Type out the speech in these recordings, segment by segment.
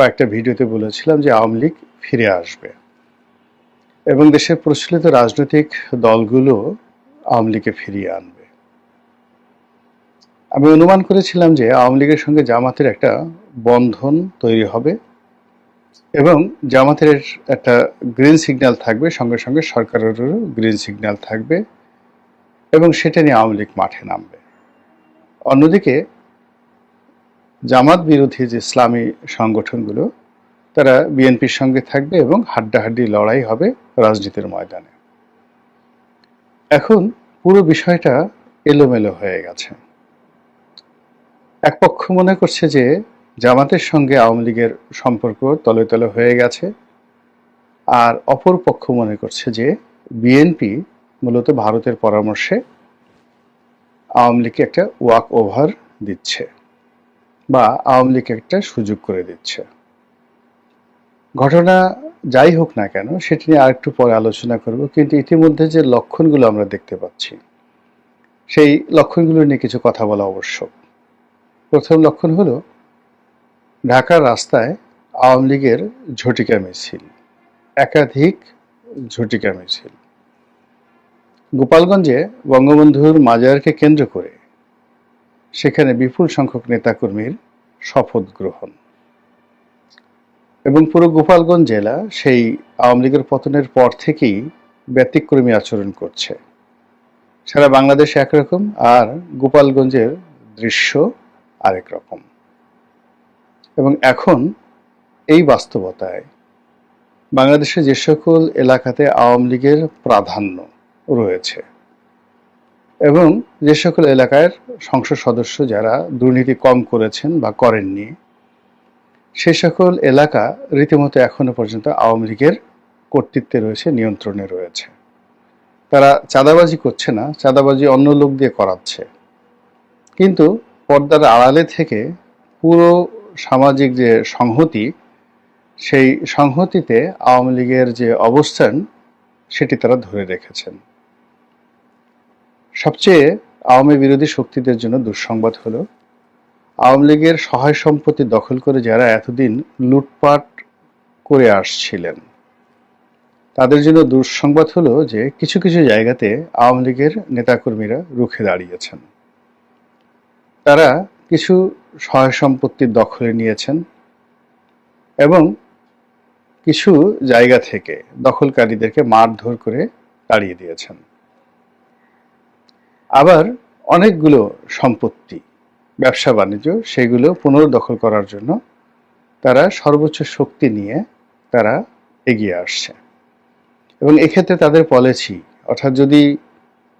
কয়েকটা ভিডিওতে বলেছিলাম যে আওয়ামী লীগ ফিরে আসবে এবং দেশের প্রচলিত রাজনৈতিক দলগুলো আওয়ামী লীগকে ফিরিয়ে আনবে। আমি অনুমান করেছিলাম যে আওয়ামী লীগের সঙ্গে জামাতের একটা বন্ধন তৈরি হবে এবং জামাতের একটা গ্রিন সিগন্যাল থাকবে, সঙ্গে সঙ্গে সরকারেরও গ্রিন সিগন্যাল থাকবে এবং সেটা নিয়ে আওয়ামী লীগ মাঠে নামবে। অন্যদিকে জামাত বিরোধী যে ইসলামী সংগঠনগুলো তারা বিএনপির সঙ্গে থাকবে এবং হাড্ডাহাড্ডি লড়াই হবে রাজনীতির ময়দানে। এখন পুরো বিষয়টা এলোমেলো হয়ে গেছে। এক পক্ষ মনে করছে যে জামাতের সঙ্গে আওয়ামী লীগের সম্পর্ক তলে তলে হয়ে গেছে, আর অপর পক্ষ মনে করছে যে বিএনপি মূলত ভারতের পরামর্শে আওয়ামী লীগকে একটা ওয়াক ওভার দিচ্ছে বা আওয়ামী লীগকে একটা সুযোগ করে দিচ্ছে। ঘটনা যাই হোক না কেন সেটি নিয়ে আরেকটু পরে আলোচনা করব, কিন্তু ইতিমধ্যে যে লক্ষণগুলো আমরা দেখতে পাচ্ছি সেই লক্ষণগুলো নিয়ে কিছু কথা বলা আবশ্যক। প্রথম লক্ষণ হলো ঢাকার রাস্তায় আওয়ামী লীগের ঝটিকা মিছিল, একাধিক ঝটিকা মিছিল। গোপালগঞ্জে বঙ্গবন্ধুর মাজারকে কেন্দ্র করে সেখানে বিপুল সংখ্যক নেতাকর্মীর শপথ গ্রহণ এবং পুরো গোপালগঞ্জ জেলা সেই আওয়ামী লীগের পতনের পর থেকেই ব্যতিক্রমী আচরণ করছে। সারা বাংলাদেশে একরকম আর গোপালগঞ্জের দৃশ্য আরেক রকম। এবং এখন এই বাস্তবতায় বাংলাদেশে যে সকল এলাকাতে আওয়ামী লীগের প্রাধান্য রয়েছে এবং যে সকল এলাকার সংসদ সদস্য যারা দুর্নীতি কম করেছেন বা করেননি সে সকল এলাকা রীতিমতো এখনো পর্যন্ত আওয়ামী লীগের কর্তৃত্বে রয়েছে, নিয়ন্ত্রণে রয়েছে। তারা চাঁদাবাজি করছে না, চাঁদাবাজি অন্য লোক দিয়ে করাচ্ছে, কিন্তু পর্দার আড়ালে থেকে পুরো সামাজিক যে সংহতি সেই সংহতিতে আওয়ামী লীগের যে অবস্থান সেটি তারা ধরে রেখেছেন। সবচেয়ে আওয়ামী বিরোধী শক্তিদের জন্য দুঃসংবাদ হলো আওয়ামী লীগের সহায় সম্পত্তি দখল করে যারা এতদিন লুটপাট করে আসছিলেন তাদের জন্য দুঃসংবাদ হলো যে কিছু কিছু জায়গাতে আওয়ামী লীগের নেতাকর্মীরা রুখে দাঁড়িয়েছেন। তারা কিছু সহায় সম্পত্তির দখলে নিয়েছেন এবং কিছু জায়গা থেকে দখলকারীদেরকে মারধর করে তাড়িয়ে দিয়েছেন। আবার অনেকগুলো সম্পত্তি, ব্যবসা বাণিজ্য, সেগুলো পুনর্দখল করার জন্য তারা সর্বোচ্চ শক্তি নিয়ে তারা এগিয়ে আসছে। এবং এক্ষেত্রে তাদের পলিসি, অর্থাৎ যদি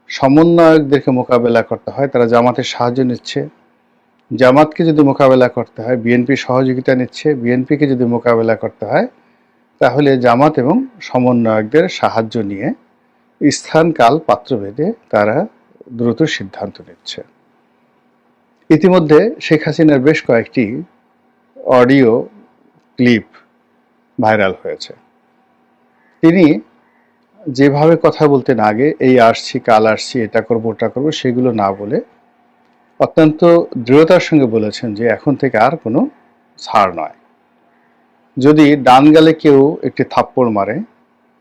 সমন্বয়কদেরকে মোকাবেলা করতে হয় তারা জামাতের সাহায্য নিচ্ছে, জামাতকে যদি মোকাবেলা করতে হয় বিএনপির সহযোগিতা নিচ্ছে, বিএনপিকে যদি মোকাবেলা করতে হয় তাহলে জামাত এবং সমন্বয়কদের সাহায্য নিয়ে স্থান কাল পাত্রভেদে তারা দ্রুত সিদ্ধান্ত নিচ্ছে। ইতিমধ্যে শেখ হাসিনার বেশ কয়েকটি অডিও ক্লিপ ভাইরাল হয়েছে। তিনি যেভাবে কথা বলতেন আগে, এই আসছি কাল আসছি এটা করবো ওটা করবো, সেগুলো না বলে অত্যন্ত দৃঢ়তার সঙ্গে বলেছেন যে এখন থেকে আর কোনো ছাড় নয়। যদি ডান গালে কেউ একটি থাপ্পড় মারে,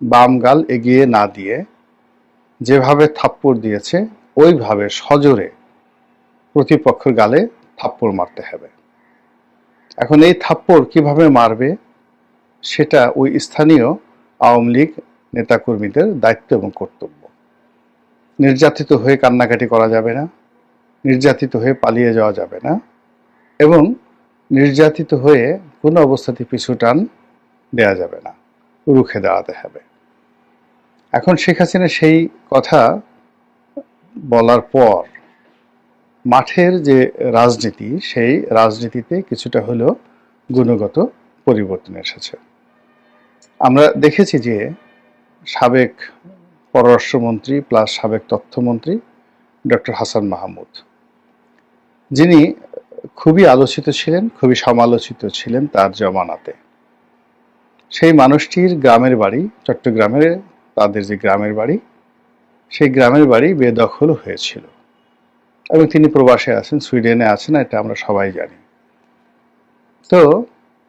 বাম গাল এগিয়ে না দিয়ে যেভাবে থাপ্পড় দিয়েছে ওইভাবে সজোরে প্রতিপক্ষের গালে থাপ্পড় মারতে হবে। এখন এই থাপ্পড় কিভাবে মারবে সেটা ওই স্থানীয় আওয়ামী লীগ নেতাকর্মীদের দায়িত্ব এবং কর্তব্য। নির্যাতিত হয়ে কান্নাকাটি করা যাবে না, নির্যাতিত হয়ে পালিয়ে যাওয়া যাবে না এবং নির্যাতিত হয়ে কোনো অবস্থাতে পিছু টান দেওয়া যাবে না, রুখে দাঁড়াতে হবে। এখন শেখ হাসিনা সেই কথা বলার পর মাঠের যে রাজনীতি সেই রাজনীতিতে কিছুটা হলেও গুণগত পরিবর্তন এসেছে। আমরা দেখেছি যে সাবেক পররাষ্ট্রমন্ত্রী প্লাস সাবেক তথ্যমন্ত্রী ডক্টর হাসান মাহমুদ, যিনি খুবই আলোচিত ছিলেন, খুবই সমালোচিত ছিলেন তার জমানাতে, সেই মানুষটির গ্রামের বাড়ি চট্টগ্রামের, তাদের যে গ্রামের বাড়ি সেই গ্রামের বাড়ি বেদখল হয়েছিল এবং তিনি প্রবাসে আছেন, সুইডেনে আছেন, এটা আমরা সবাই জানি। তো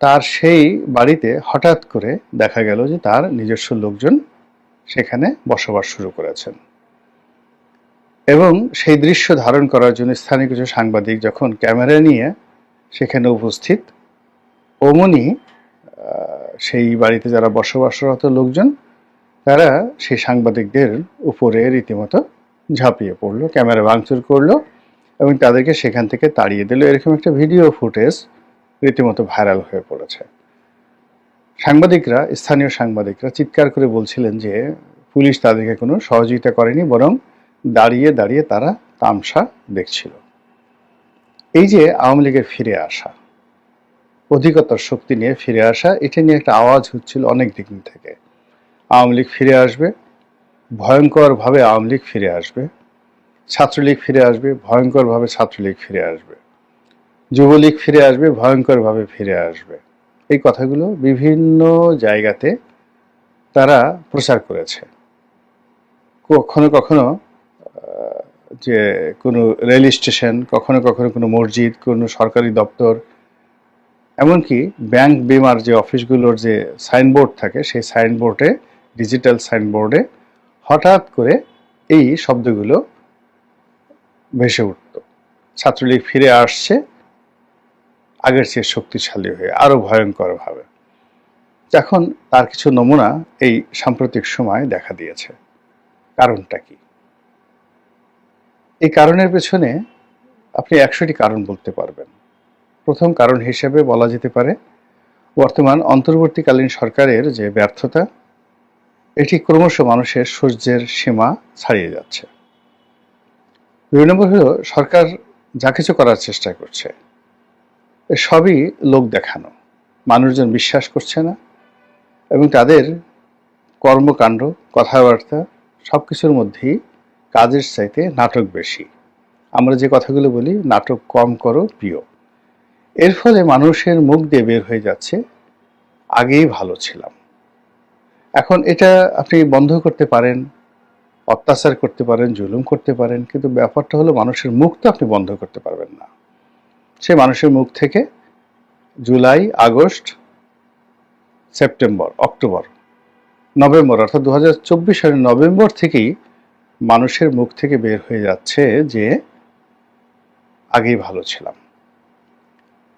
তার সেই বাড়িতে হঠাৎ করে দেখা গেল যে তার নিজস্ব লোকজন সেখানে বসবাস শুরু করেছেন, এবং সেই দৃশ্য ধারণ করার জন্য স্থানীয় কিছু সাংবাদিক যখন ক্যামেরা নিয়ে সেখানে উপস্থিত, অমনি সেই বাড়িতে যারা বসবাসরত লোকজন তারা সেই সাংবাদিকদের উপরে রীতিমতো ঝাঁপিয়ে পড়লো, ক্যামেরা ভাঙচুর করলো এবং তাদেরকে সেখান থেকে তাড়িয়ে দিল। এরকম একটা ভিডিও ফুটেজ রীতিমতো ভাইরাল হয়ে পড়েছে। স্থানীয় সাংবাদিকরা চিৎকার করে বলছিলেন যে পুলিশ তাদেরকে কোনো সহযোগিতা করেনি, বরং দাঁড়িয়ে দাঁড়িয়ে তারা তামসা দেখছিল। এই যে আওয়ামী লীগের ফিরে আসা, অধিকতর শক্তি নিয়ে ফিরে আসা, এটা নিয়ে একটা আওয়াজ হচ্ছিল অনেক দিক থেকে। আওয়ামী লীগ ফিরে আসবে, ভয়ঙ্করভাবে আওয়ামী লীগ ফিরে আসবে, ছাত্রলীগ ফিরে আসবে, ভয়ঙ্করভাবে ছাত্রলীগ ফিরে আসবে, যুবলীগ ফিরে আসবে, ভয়ঙ্করভাবে ফিরে আসবে। এই কথাগুলো বিভিন্ন জায়গাতে তারা প্রচার করেছে। কখনো কখনো যে কোনো রেল স্টেশন, কখনো কখনো কোনো মসজিদ, কোনো সরকারি দপ্তর, এমনকি ব্যাংক বিমার যে অফিসগুলোর যে সাইনবোর্ড থাকে, সেই সাইনবোর্ডে, ডিজিটাল সাইনবোর্ডে হঠাৎ করে এই শব্দগুলো ভেসে উঠত। ছাত্রলীগ ফিরে আসছে আগের চেয়ে শক্তিশালী হয়ে, আরো ভয়ঙ্করভাবে। এখন তার কিছু নমুনা এই সাম্প্রতিক সময় দেখা দিয়েছে। কারণটা কি? এই কারণের পেছনে আপনি 100টি কারণ বলতে পারবেন। প্রথম কারণ হিসেবে বলা যেতে পারে বর্তমান অন্তর্বর্তীকালীন সরকারের যে ব্যর্থতা, এটি ক্রমশ মানুষের সহ্যের সীমা ছাড়িয়ে যাচ্ছে। 2 নম্বর হলো সরকার যা কিছু করার চেষ্টা করছে সবই লোক দেখানো, মানুষজন বিশ্বাস করছে না, এবং তাদের কর্মকাণ্ড, কথাবার্তা সবকিছুর মধ্যেই কাজের চাইতে নাটক বেশি। আমরা যে কথাগুলো বলি, নাটক কম করো প্রিয়। এর ফলে মানুষের মুখ দিয়ে বের হয়ে যাচ্ছে আগেই ভালো ছিলাম। এখন এটা আপনি বন্ধ করতে পারেন, অত্যাচার করতে পারেন, জুলুম করতে পারেন, কিন্তু ব্যাপারটা হলো মানুষের মুখ তো আপনি বন্ধ করতে পারবেন না। সে মানুষের মুখ থেকে July, August, September, October, November, অর্থাৎ 2024 সালের নভেম্বর থেকেই মানুষের মুখ থেকে বের হয়ে যাচ্ছে যে আগেই ভালো ছিলাম।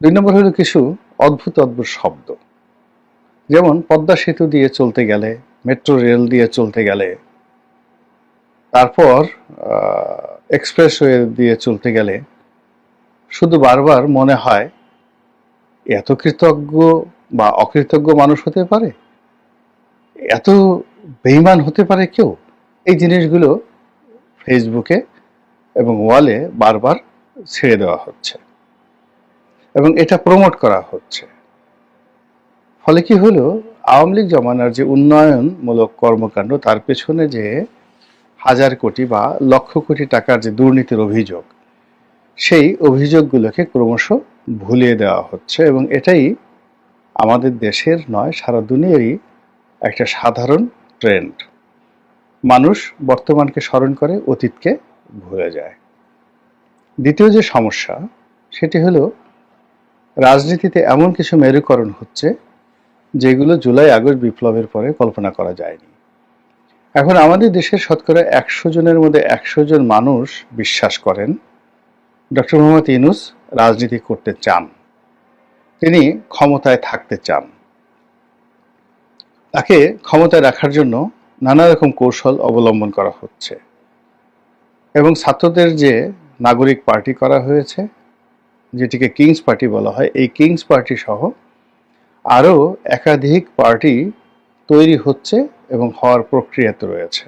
2 নম্বর হলো কিছু অদ্ভুত অদ্ভুত শব্দ, যেমন পদ্মা সেতু দিয়ে চলতে গেলে, মেট্রো রেল দিয়ে চলতে গেলে, তারপর এক্সপ্রেসওয়ে দিয়ে চলতে গেলে শুধু বারবার মনে হয় এত কৃতজ্ঞ বা অকৃতজ্ঞ মানুষ হতে পারে, এত বেঈমান হতে পারে কেউ। এই জিনিসগুলো ফেসবুকে এবং ওয়ালে বারবার ছেড়ে দেওয়া হচ্ছে এবং এটা প্রমোট করা হচ্ছে। ফলে কি হলো, আওয়ামী লীগ জমানার যে উন্নয়নমূলক কর্মকাণ্ড, তার পেছনে যে হাজার কোটি বা লক্ষ কোটি টাকার যে দুর্নীতির অভিযোগ, সেই অভিযোগগুলোকে ক্রমশ ভুলিয়ে দেওয়া হচ্ছে, এবং এটাই আমাদের দেশের নয়, সারা দুনিয়ারই একটা সাধারণ ট্রেন্ড। মানুষ বর্তমানকে স্মরণ করে, অতীতকে ভুলে যায়। দ্বিতীয় যে সমস্যা, সেটি হলো রাজনীতিতে এমন কিছু মেরুকরণ হচ্ছে যেগুলো জুলাই আগস্ট বিপ্লবের পরে কল্পনা করা যায়নি। এখন আমাদের দেশের শতকরা 100 জনের মধ্যে 100 জন মানুষ বিশ্বাস করেন ডক্টর মোহাম্মদ ইউনূস রাজনীতি করতে চান, তিনি ক্ষমতায় থাকতে চান। তাকে ক্ষমতায় রাখার জন্য নানা রকম কৌশল অবলম্বন করা হচ্ছে, এবং ছাত্রদের যে নাগরিক পার্টি করা হয়েছে, যেটিকে কিংস পার্টি বলা হয়, এই কিংস পার্টি সহ আরও একাধিক পার্টি তৈরি হচ্ছে এবং হওয়ার প্রক্রিয়াতে রয়েছে।